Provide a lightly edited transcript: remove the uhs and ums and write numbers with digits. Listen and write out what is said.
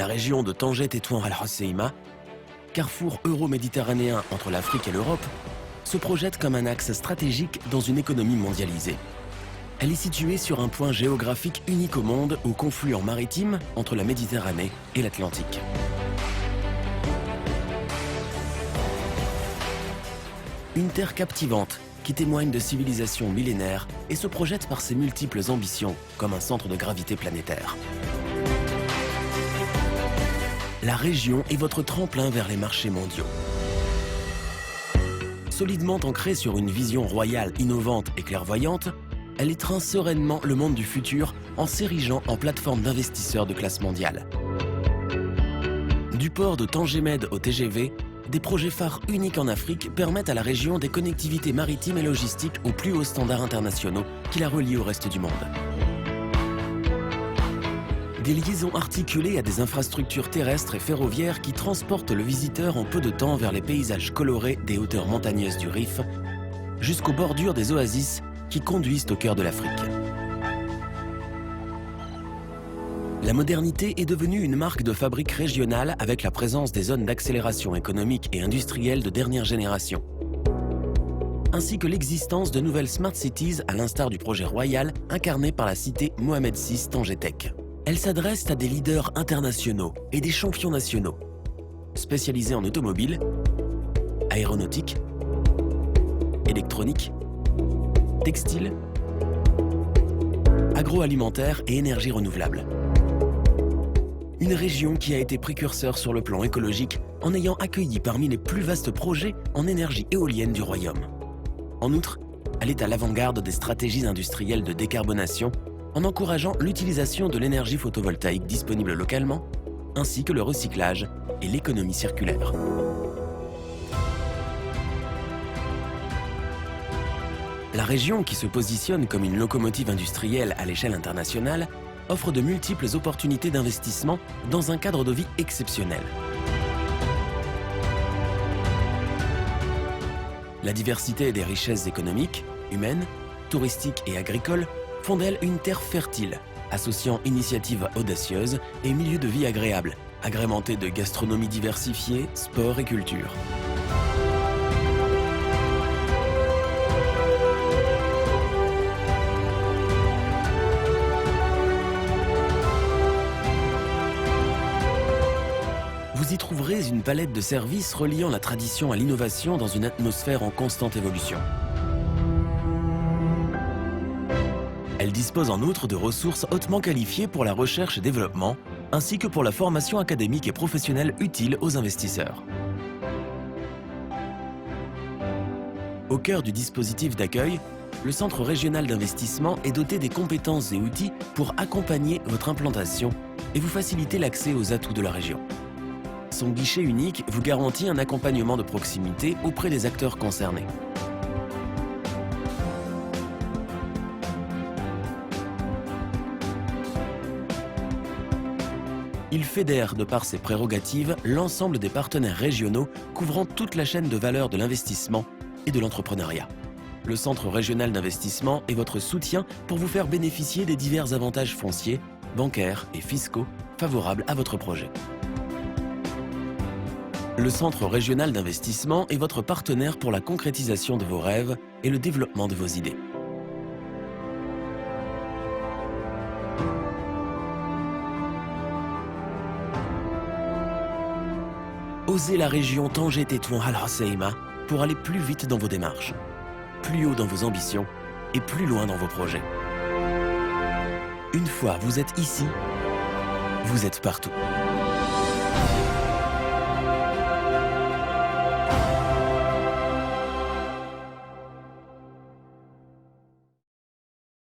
la région de Tanger-Tétouan Al Hoceïma, carrefour euro-méditerranéen entre l'Afrique et l'Europe, se projette comme un axe stratégique dans une économie mondialisée. Elle est située sur un point géographique unique au monde, au confluent maritime entre la Méditerranée et l'Atlantique. Une terre captivante qui témoigne de civilisations millénaires et se projette par ses multiples ambitions comme un centre de gravité planétaire. La région est votre tremplin vers les marchés mondiaux. Solidement ancrée sur une vision royale innovante et clairvoyante, elle étreint sereinement le monde du futur en s'érigeant en plateforme d'investisseurs de classe mondiale. Du port de Tanger-Med au TGV, des projets phares uniques en Afrique permettent à la région des connectivités maritimes et logistiques aux plus hauts standards internationaux qui la relient au reste du monde. Des liaisons articulées à des infrastructures terrestres et ferroviaires qui transportent le visiteur en peu de temps vers les paysages colorés des hauteurs montagneuses du Rif, jusqu'aux bordures des oasis qui conduisent au cœur de l'Afrique. La modernité est devenue une marque de fabrique régionale avec la présence des zones d'accélération économique et industrielle de dernière génération, ainsi que l'existence de nouvelles smart cities à l'instar du projet Royal incarné par la cité Mohamed VI Tanger Tech. Elles s'adressent à des leaders internationaux et des champions nationaux, spécialisés en automobile, aéronautique, électronique, textile, agroalimentaire et énergie renouvelable. Une région qui a été précurseur sur le plan écologique en ayant accueilli parmi les plus vastes projets en énergie éolienne du royaume. En outre, elle est à l'avant-garde des stratégies industrielles de décarbonation en encourageant l'utilisation de l'énergie photovoltaïque disponible localement, ainsi que le recyclage et l'économie circulaire. La région, qui se positionne comme une locomotive industrielle à l'échelle internationale, offre de multiples opportunités d'investissement dans un cadre de vie exceptionnel. La diversité des richesses économiques, humaines, touristiques et agricoles font d'elle une terre fertile, associant initiatives audacieuses et milieux de vie agréables, agrémentés de gastronomie diversifiée, sport et culture. Vous y trouverez une palette de services reliant la tradition à l'innovation dans une atmosphère en constante évolution. Elle dispose en outre de ressources hautement qualifiées pour la recherche et développement, ainsi que pour la formation académique et professionnelle utile aux investisseurs. Au cœur du dispositif d'accueil, le Centre régional d'investissement est doté des compétences et outils pour accompagner votre implantation et vous faciliter l'accès aux atouts de la région. Son guichet unique vous garantit un accompagnement de proximité auprès des acteurs concernés. Il fédère, de par ses prérogatives, l'ensemble des partenaires régionaux couvrant toute la chaîne de valeur de l'investissement et de l'entrepreneuriat. Le Centre régional d'investissement est votre soutien pour vous faire bénéficier des divers avantages fonciers, bancaires et fiscaux favorables à votre projet. Le Centre régional d'investissement est votre partenaire pour la concrétisation de vos rêves et le développement de vos idées. Osez la région Tanger-Tétouan Al Hoceïma pour aller plus vite dans vos démarches, plus haut dans vos ambitions et plus loin dans vos projets. Une fois vous êtes ici, vous êtes partout.